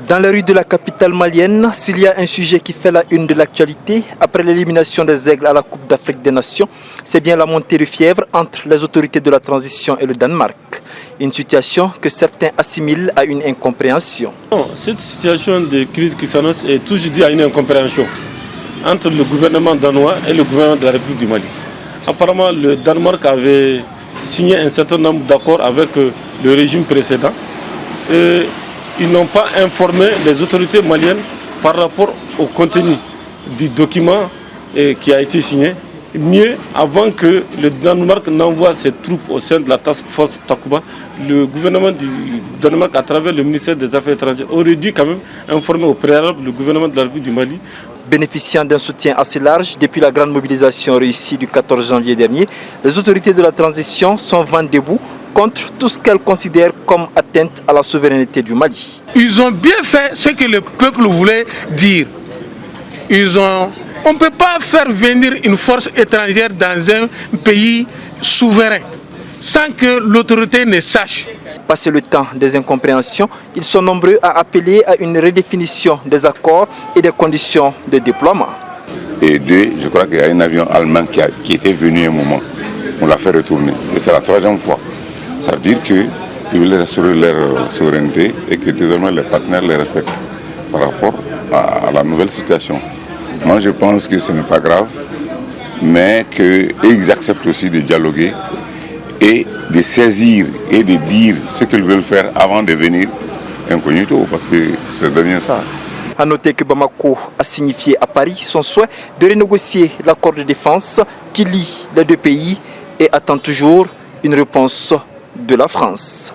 Dans les rues de la capitale malienne, s'il y a un sujet qui fait la une de l'actualité, après l'élimination des Aigles à la Coupe d'Afrique des Nations, c'est bien la montée de fièvre entre les autorités de la transition et le Danemark. Une situation que certains assimilent à une incompréhension. Cette situation de crise qui s'annonce est toujours due à une incompréhension entre le gouvernement danois et le gouvernement de la République du Mali. Apparemment, le Danemark avait signé un certain nombre d'accords avec le régime précédent. Et ils n'ont pas informé les autorités maliennes par rapport au contenu du document qui a été signé. Mieux, avant que le Danemark n'envoie ses troupes au sein de la Task Force Takuba, le gouvernement du Danemark, à travers le ministère des Affaires étrangères, aurait dû quand même informer au préalable le gouvernement de la République du Mali. Bénéficiant d'un soutien assez large depuis la grande mobilisation réussie du 14 janvier dernier, les autorités de la transition sont vent debout contre tout ce qu'elles considèrent comme atteinte à la souveraineté du Mali. Ils ont bien fait ce que le peuple voulait dire. On ne peut pas faire venir une force étrangère dans un pays souverain sans que l'autorité ne sache. Passé le temps des incompréhensions, ils sont nombreux à appeler à une redéfinition des accords et des conditions de déploiement. Et deux, je crois qu'il y a un avion allemand qui était venu un moment. On l'a fait retourner. Et c'est la troisième fois. Ça veut dire qu'ils veulent assurer leur souveraineté et que désormais les partenaires les respectent par rapport à la nouvelle situation. Moi je pense que ce n'est pas grave, mais qu'ils acceptent aussi de dialoguer et de saisir et de dire ce qu'ils veulent faire avant de venir incognito, parce que c'est devient ça. A noter que Bamako a signifié à Paris son souhait de renégocier l'accord de défense qui lie les deux pays et attend toujours une réponse de la France.